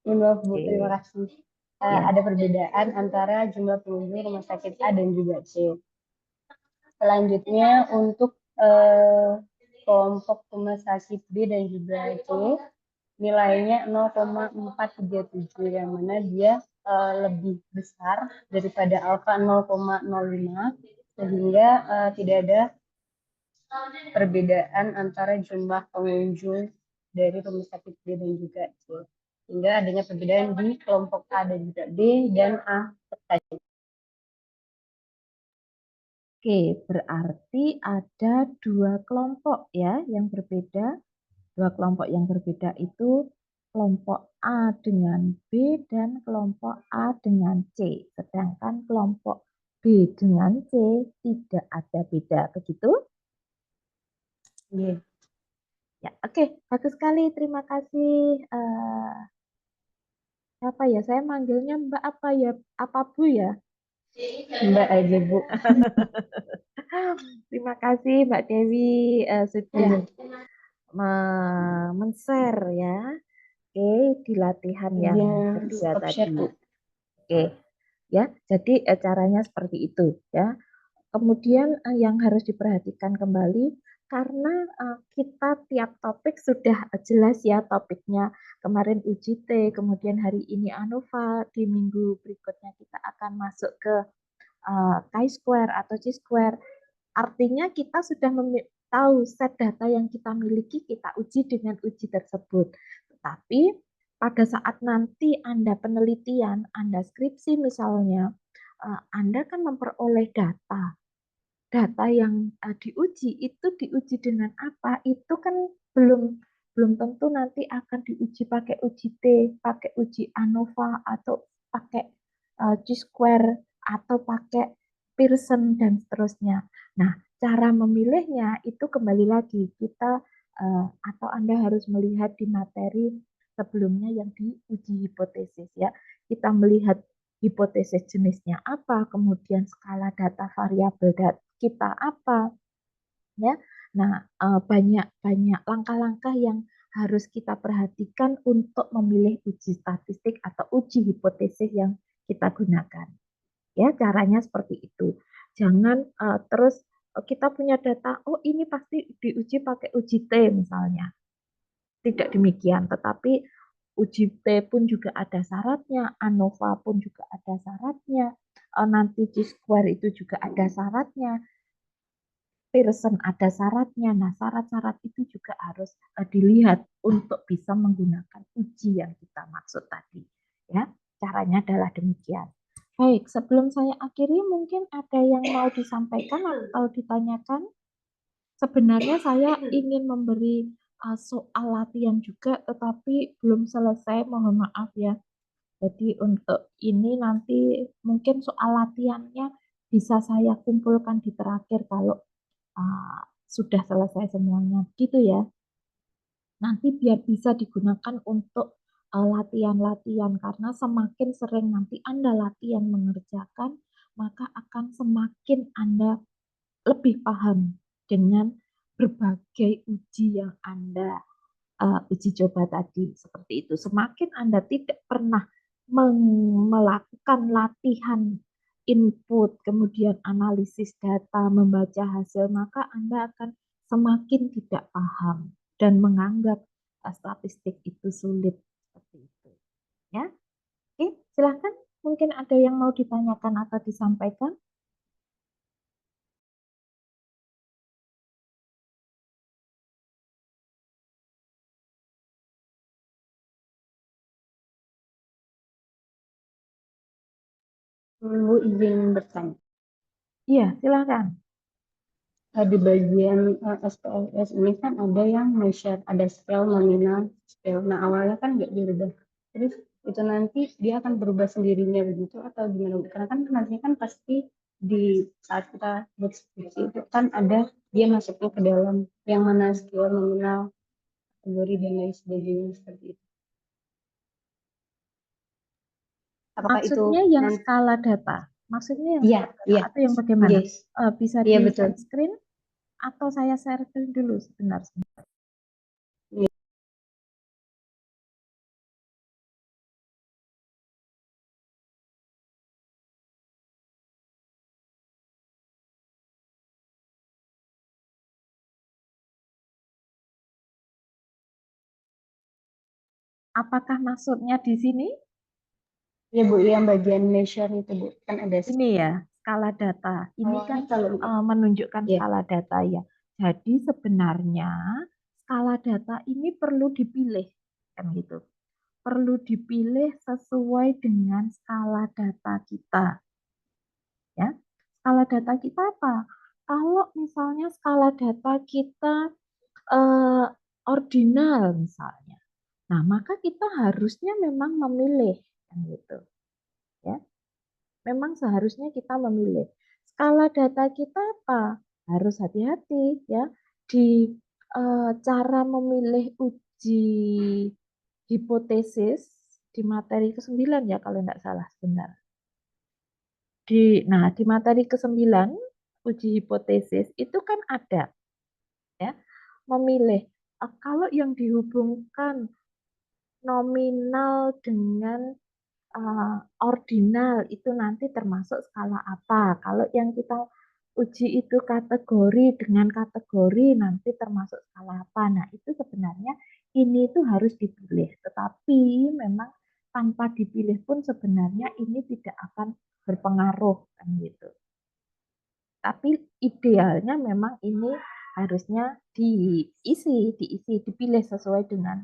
[SPEAKER 3] Maaf Bu,
[SPEAKER 1] Oke.
[SPEAKER 3] terima kasih.
[SPEAKER 1] Ya.
[SPEAKER 3] Ada perbedaan antara jumlah pengunjung rumah sakit A dan juga C. Selanjutnya untuk kelompok rumah sakit B dan juga C, nilainya 0,437 yang mana dia lebih besar daripada alfa 0,05 sehingga tidak ada perbedaan antara jumlah pengunjung dari rumah sakit B dan juga C. Sehingga adanya perbedaan di kelompok A dan juga B dan A saja.
[SPEAKER 1] Oke, berarti ada dua kelompok ya yang berbeda. Dua kelompok yang berbeda itu kelompok A dengan B dan kelompok A dengan C. Sedangkan kelompok B dengan C tidak ada beda. Begitu?
[SPEAKER 3] Yeah.
[SPEAKER 1] Ya, oke. Bagus sekali. Terima kasih. Apa ya? Saya manggilnya Mbak apa ya? Apa Bu ya?
[SPEAKER 3] Mbak aja Bu.
[SPEAKER 1] Terima kasih Mbak Dewi sudah men-share ya. Oke, di latihan yang kedua
[SPEAKER 3] Stop share,
[SPEAKER 1] tadi.
[SPEAKER 3] Bu.
[SPEAKER 1] Oke, ya. Jadi caranya seperti itu ya. Kemudian yang harus diperhatikan kembali karena kita tiap topik sudah jelas ya topiknya. Kemarin uji T, kemudian hari ini ANOVA, di minggu berikutnya kita akan masuk ke chi-square atau chi-square. Artinya kita sudah tahu set data yang kita miliki, kita uji dengan uji tersebut. Tetapi pada saat nanti Anda penelitian, Anda skripsi misalnya, Anda kan memperoleh data. Data yang diuji itu diuji dengan apa? Itu kan belum tentu nanti akan diuji pakai uji T, pakai uji ANOVA atau pakai chi-square atau pakai Pearson dan seterusnya. Nah, cara memilihnya itu kembali lagi kita atau Anda harus melihat di materi sebelumnya yang diuji hipotesis ya. Kita melihat hipotesis jenisnya apa, kemudian skala data variabel kita apa, ya. Nah, banyak langkah-langkah yang harus kita perhatikan untuk memilih uji statistik atau uji hipotesis yang kita gunakan. Ya, caranya seperti itu. Jangan terus kita punya data, oh ini pasti diuji pakai uji T misalnya. Tidak demikian, tetapi uji T pun juga ada syaratnya, ANOVA pun juga ada syaratnya, nanti chi-square itu juga ada syaratnya, Pearson ada syaratnya. Nah, syarat-syarat itu juga harus dilihat untuk bisa menggunakan uji yang kita maksud tadi. Ya, caranya adalah demikian. Baik, sebelum saya akhiri, mungkin ada yang mau disampaikan atau ditanyakan? Sebenarnya saya ingin memberi soal latihan juga, tetapi belum selesai, mohon maaf ya. Jadi untuk ini nanti mungkin soal latihannya bisa saya kumpulkan di terakhir kalau sudah selesai semuanya, gitu ya. Nanti biar bisa digunakan untuk latihan-latihan, karena semakin sering nanti Anda latihan mengerjakan, maka akan semakin Anda lebih paham dengan berbagai uji yang Anda uji coba tadi. Seperti itu. Semakin Anda tidak pernah melakukan latihan input, kemudian analisis data, membaca hasil, maka Anda akan semakin tidak paham dan menganggap statistik itu sulit. Seperti itu. Ya, oke, silakan. Mungkin ada yang mau ditanyakan atau disampaikan?
[SPEAKER 3] Bu izin bertanya.
[SPEAKER 1] Iya, silakan.
[SPEAKER 3] Di bagian SPSS ini kan ada yang measure, ada scale, nominal, scale. Nah, awalnya kan nggak dirubah. Terus itu nanti dia akan berubah sendirinya begitu atau gimana? Karena kan nantinya kan pasti di saat kita berskripsi itu kan ada dia masuknya ke dalam yang mana scale, nominal, kategori dan lain sebagainya seperti itu. Apakah
[SPEAKER 1] Maksudnya
[SPEAKER 3] itu
[SPEAKER 1] yang
[SPEAKER 3] nanti?
[SPEAKER 1] skala data? Maksudnya yang
[SPEAKER 3] Iya,
[SPEAKER 1] skala data
[SPEAKER 3] iya,
[SPEAKER 1] atau yang bagaimana?
[SPEAKER 3] yes,
[SPEAKER 1] Bisa
[SPEAKER 3] iya
[SPEAKER 1] di
[SPEAKER 3] betul.
[SPEAKER 1] share screen atau saya share screen dulu sebentar.
[SPEAKER 3] Iya.
[SPEAKER 1] Apakah maksudnya di sini?
[SPEAKER 3] Ya Bu, yang bagian measure itu Bu, kan ada
[SPEAKER 1] Ini ya, skala data. Ini kan
[SPEAKER 3] kalau
[SPEAKER 1] menunjukkan
[SPEAKER 3] ya.
[SPEAKER 1] skala data ya. Jadi sebenarnya skala data ini perlu dipilih, kan gitu. Perlu dipilih sesuai dengan skala data kita. Ya, skala data kita apa? Kalau misalnya skala data kita ordinal misalnya, nah maka kita harusnya memang memilih, kan gitu. Ya, memang seharusnya kita memilih. Skala data kita apa? Harus hati-hati ya di cara memilih uji hipotesis di materi ke-9 ya kalau tidak salah benar. Di materi ke-9 uji hipotesis itu kan ada ya memilih kalau yang dihubungkan nominal dengan ordinal itu nanti termasuk skala apa. Kalau yang kita uji itu kategori dengan kategori nanti termasuk skala apa. Nah, itu sebenarnya ini itu harus dipilih. Tetapi memang tanpa dipilih pun sebenarnya ini tidak akan berpengaruh kan gitu. Tapi idealnya memang ini harusnya dipilih sesuai dengan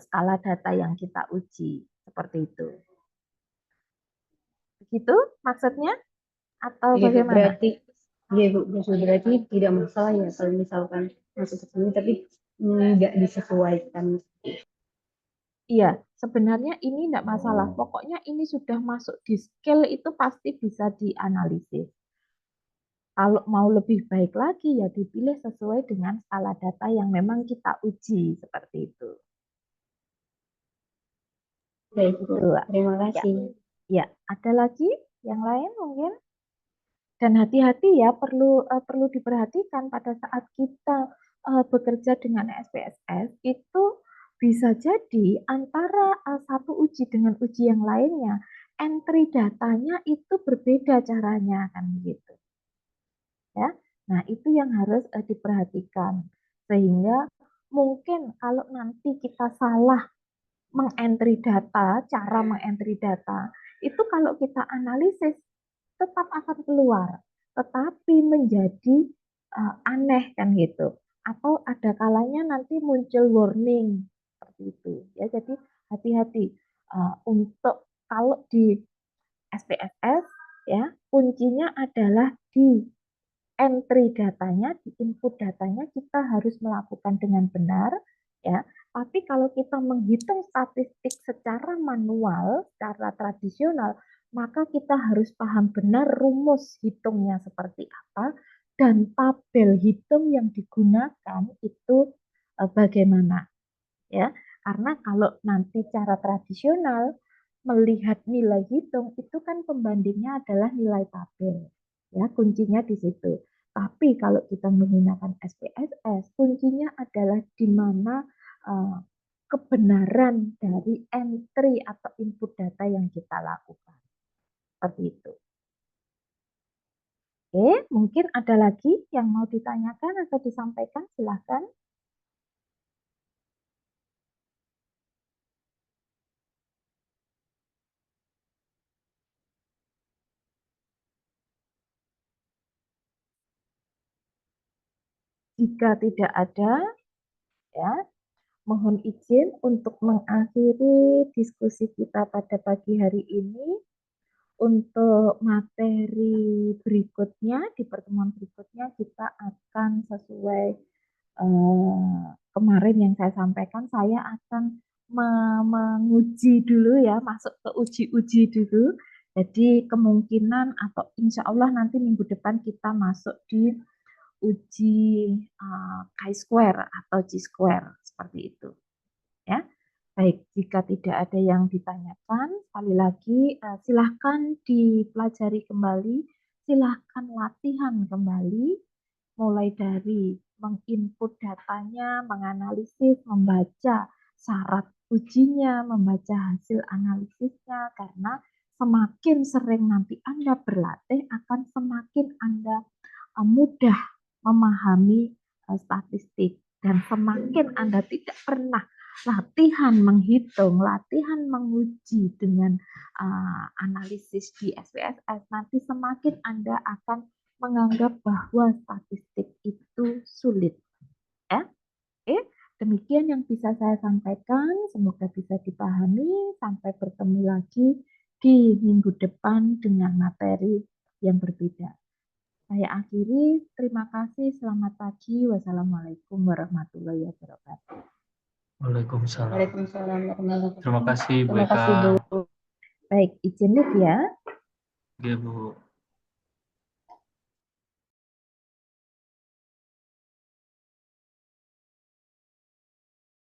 [SPEAKER 1] skala data yang kita uji seperti itu. Begitu maksudnya atau
[SPEAKER 3] Iya Bu,
[SPEAKER 1] bagaimana?
[SPEAKER 3] iya Bu, berarti tidak masalah ya kalau misalkan masuk ke sini tapi nggak disesuaikan.
[SPEAKER 1] Iya, sebenarnya ini tidak masalah. Pokoknya ini sudah masuk di scale itu pasti bisa dianalisis. Kalau mau lebih baik lagi ya dipilih sesuai dengan skala data yang memang kita uji seperti itu.
[SPEAKER 3] Baik Bu,
[SPEAKER 1] Itu,
[SPEAKER 3] terima
[SPEAKER 1] ya.
[SPEAKER 3] kasih.
[SPEAKER 1] Ya, ada lagi yang lain mungkin? Dan hati-hati ya perlu diperhatikan pada saat kita bekerja dengan SPSS itu bisa jadi antara satu uji dengan uji yang lainnya entry datanya itu berbeda caranya kan gitu ya. Nah, itu yang harus diperhatikan sehingga mungkin kalau nanti kita salah mengentry data, cara mengentry data itu kalau kita analisis tetap akan keluar, tetapi menjadi aneh kan gitu. Atau ada kalanya nanti muncul warning seperti itu. Ya, jadi hati-hati untuk kalau di SPSS ya kuncinya adalah di entry datanya, di input datanya kita harus melakukan dengan benar ya. Tapi kalau kita menghitung statistik secara manual, secara tradisional, maka kita harus paham benar rumus hitungnya seperti apa dan tabel hitung yang digunakan itu bagaimana ya. Karena kalau nanti cara tradisional melihat nilai hitung itu kan pembandingnya adalah nilai tabel. Ya, kuncinya di situ. Tapi kalau kita menggunakan SPSS, kuncinya adalah di mana uh, kebenaran dari entry atau input data yang kita lakukan. Seperti itu. Oke, mungkin ada lagi yang mau ditanyakan atau disampaikan, silahkan. Jika tidak ada, ya, mohon izin untuk mengakhiri diskusi kita pada pagi hari ini. Untuk materi berikutnya, di pertemuan berikutnya kita akan sesuai kemarin yang saya sampaikan, saya akan menguji dulu ya, masuk ke uji-uji dulu. Jadi kemungkinan atau insya Allah nanti minggu depan kita masuk di uji chi-square atau chi-square seperti itu. Ya, baik. Jika tidak ada yang ditanyakan, sekali lagi silahkan dipelajari kembali, silahkan latihan kembali, mulai dari menginput datanya, menganalisis, membaca syarat ujinya, membaca hasil analisisnya, karena semakin sering nanti Anda berlatih, akan semakin Anda mudah memahami statistik dan semakin Anda tidak pernah latihan menghitung, latihan menguji dengan analisis di SPSS, nanti semakin Anda akan menganggap bahwa statistik itu sulit. Ya, oke. Demikian yang bisa saya sampaikan. Semoga bisa dipahami. Sampai bertemu lagi di minggu depan dengan materi yang berbeda. Saya akhiri. Terima kasih. Selamat pagi. Wassalamualaikum warahmatullahi wabarakatuh.
[SPEAKER 2] Waalaikumsalam.
[SPEAKER 3] Waalaikumsalam warahmatullahi wabarakatuh.
[SPEAKER 2] Terima kasih Bu
[SPEAKER 3] Terima kasih,
[SPEAKER 2] Eka.
[SPEAKER 3] Bu.
[SPEAKER 1] Baik, izin lift ya.
[SPEAKER 2] Oke, Bu.